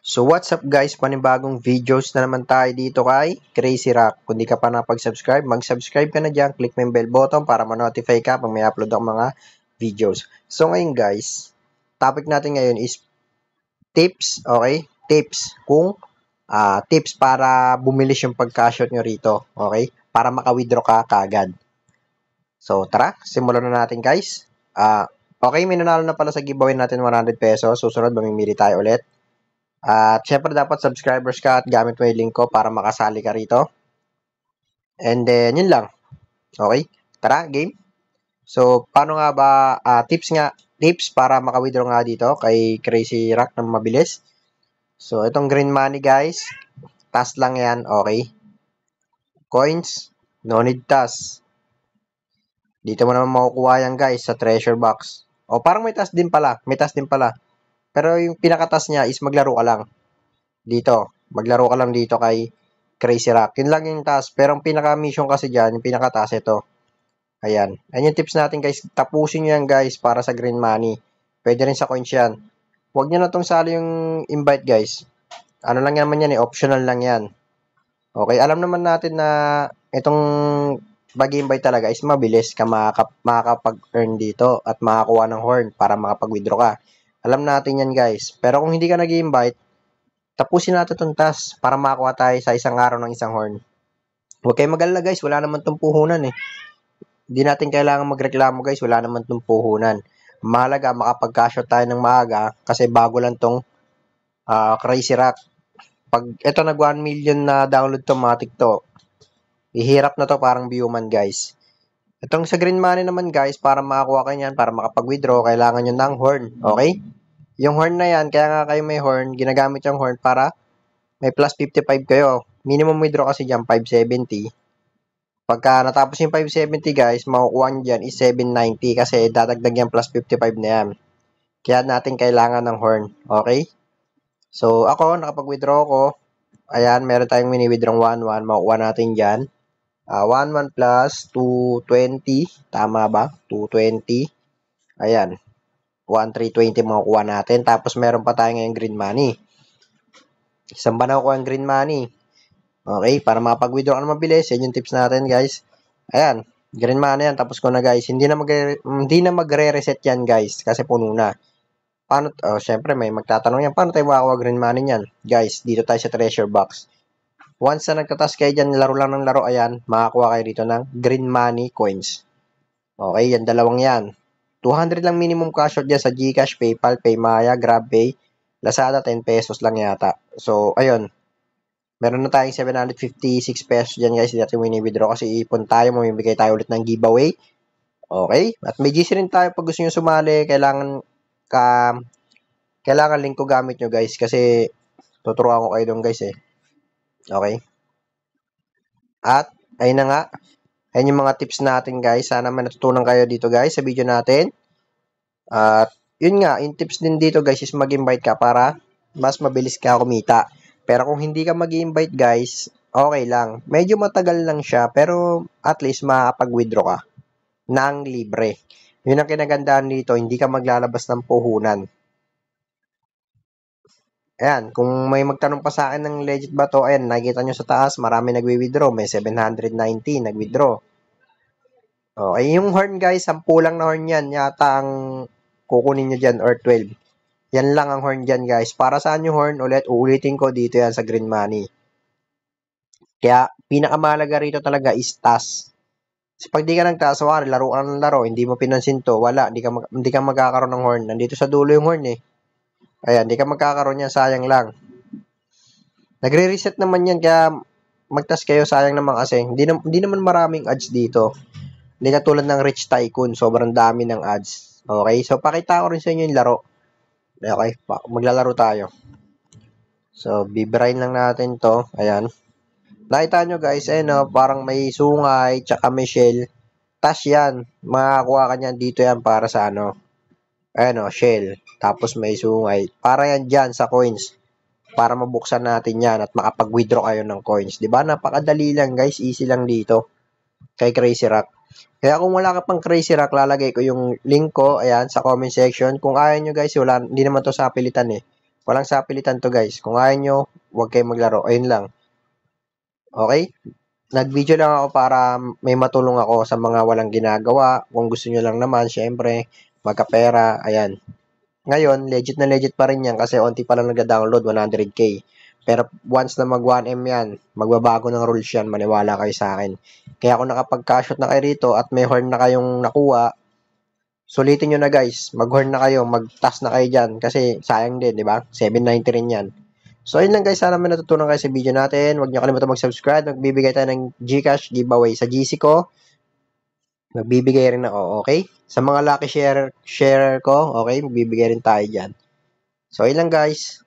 So what's up guys, panibagong videos na naman tayo dito kay Crazy Rock. Kung di ka pa nakapag-subscribe, mag-subscribe ka na dyan, click mo yung bell button para ma-notify ka pag may upload akong mga videos. So ngayon guys, topic natin ngayon is tips, okay? Tips para bumilis yung pagka-shot nyo rito, okay? Para maka-withdraw ka kaagad. So tara, simulan na natin guys. Okay, may nanalo na pala sa giveaway natin 100 pesos. Susunod, mamimili tayo ulit. At syempre dapat subscribers ka at gamit mo yung link ko para makasali ka rito. And then, yun lang. Okay? Tara, game. So, paano nga ba, tips para maka-withdraw nga dito kay Crazy Rock na mabilis. So, itong green money guys, task lang yan, okay? Coins, no need task. Dito mo naman makukuha yan guys sa treasure box. O, parang may task din pala, Pero yung pinaka-task niya is maglaro ka lang. Dito, maglaro ka lang dito kay Crazy Rock. Yun lang yung task. Pero ang pinaka-mission kasi dyan, yung pinaka-task ito. Ayan. Ayan yung tips natin guys. Tapusin nyo yan guys para sa green money. Pwede rin sa coins yan. Huwag nyo na itong sali yung invite guys. Ano lang naman yan eh. Optional lang yan. Okay. Alam naman natin na itong mag-invite talaga is mabilis ka makakapag-earn dito at makakuha ng horn para makapag-withdraw ka. Alam natin yan guys. Pero kung hindi ka nag-invite, tapusin natin itong task para makakuha tayo sa isang araw ng isang horn. Huwag kayo mag-alala guys, wala naman itong puhunan eh. Hindi natin kailangan magreklamo guys, wala naman itong puhunan. Mahalaga, makapag-cash out tayo ng maaga kasi bago lang itong Crazy Rock. Pag ito nag 1 million na download to mga TikTok, ihirap na to parang Viewman guys. Itong sa green money naman guys, para makakuha kayo yan, para makapag-withdraw, kailangan nyo ng horn. Okay? Yung horn na yan, kaya nga kayo may horn, ginagamit yung horn para may plus 55 kayo. Minimum withdraw kasi dyan, 570. Pagka natapos yung 570 guys, makukuha nyo dyan is 790 kasi dadagdag yung plus 55 na yan. Kaya natin kailangan ng horn. Okay? So, ako, nakapag-withdraw ko. Ayan, meron tayong mini-withdraw 1-1. Makukuha natin dyan. 1-1 plus 220. Tama ba? 220. Ayan. 1,320 makukuha natin. Tapos meron pa tayo ngayong green money. Isang ba nakukuha ang green money? Okay, para makapag-withdraw ka na mabilis. Yan yung tips natin guys. Ayan. Green money yan. Tapos ko na guys. Hindi na magre-reset yan guys. Kasi puno na. Paano? Syempre may magtatanong yan. Paano tayo makakuha green money yan? Guys, dito tayo sa treasure box. Once na nagtatas kayo dyan, laro lang ng laro, ayan, makakuha kayo dito ng green money coins. Okay, yan, dalawang yan. 200 lang minimum cash out dyan sa GCash, PayPal, Paymaya, GrabPay, Lazada, 10 pesos lang yata. So, ayun. Meron na tayong 756 pesos dyan guys. Hindi natin wini-withdraw kasi ipon tayo. Mamimigay tayo ulit ng giveaway. Okay? At may GC rin tayo pag gusto nyo sumali. Kailangan link ko gamit nyo guys kasi tuturuan ko kayo doon guys eh. Okay? At, ayun na nga. Ayun yung mga tips natin guys. Sana may natutunan kayo dito guys sa video natin. At, yun nga. Yung tips din dito guys is mag-invite ka para mas mabilis ka kumita. Pero kung hindi ka mag-invite guys, okay lang. Medyo matagal lang siya pero at least makakapag-withdraw ka ng libre. Yun ang kinagandahan dito. Hindi ka maglalabas ng puhunan. Ayan, kung may magtanong pa sa akin ng legit ba to, ayan, nakikita nyo sa taas, marami nagwi-withdraw. May 790 nag-withdraw. Okay, yung horn guys, 10 lang na horn yan. Yata ang kukunin nyo dyan or 12. Yan lang ang horn dyan guys. Para saan yung horn ulit? Uulitin ko dito yan sa green money. Kaya, pinakamahalaga rito talaga is task. So, pag di ka nagtaas, laro ka ng laro, hindi mo pinansin to, wala, hindi ka magkakaroon ng horn. Nandito sa dulo yung horn eh. Ayan, hindi ka magkakaroon yan, sayang lang. Nagre-reset naman yan, kaya mag-task kayo, sayang naman kasi. Hindi naman maraming ads dito. Hindi katulad ng Rich Tycoon, sobrang dami ng ads. Okay, so pakita ko rin sa inyo yung laro. Okay, maglalaro tayo. So, bibirahin lang natin to. Ayan. Nakita nyo guys, parang may sungay, tsaka may shell. Tas yan, makakuha ka niyan dito yan para sa shell. Tapos may sungay. Para yan dyan sa coins. Para mabuksan natin yan at makapag-withdraw kayo ng coins. Diba? Napakadali lang guys, easy lang dito. Kay Crazy Rock. Kaya kung wala ka pang Crazy Rock, lalagay ko yung link ko, ayan, sa comment section. Kung ayaw nyo guys, hindi naman to sa pilitan eh. Walang sapilitan to guys. Kung ayaw nyo, huwag kayong maglaro. Ayun lang. Okay? Nag-video lang ako para may matulong ako sa mga walang ginagawa. Kung gusto nyo lang naman, syempre, magkapera. Ayan. Ngayon, legit na legit pa rin yan kasi onti pa lang nag-download, 100k. Pero once na mag 1M yan, magbabago ng rules yan, maniwala kayo sa akin. Kaya kung nakapag-cashot na kayo rito at may horn na kayong nakuha, sulitin nyo na guys, mag-horn na kayo, mag-task na kayo dyan kasi sayang din, di ba? 790 rin yan. So, ayun lang guys, sana may natutunan kayo sa video natin. Huwag nyo kalimutan mag-subscribe, magbibigay tayo ng Gcash giveaway sa GC ko. Magbibigay rin ako, okay? Sa mga lucky share ko, okay, magbibigay rin tayo dyan. So, ayun lang guys.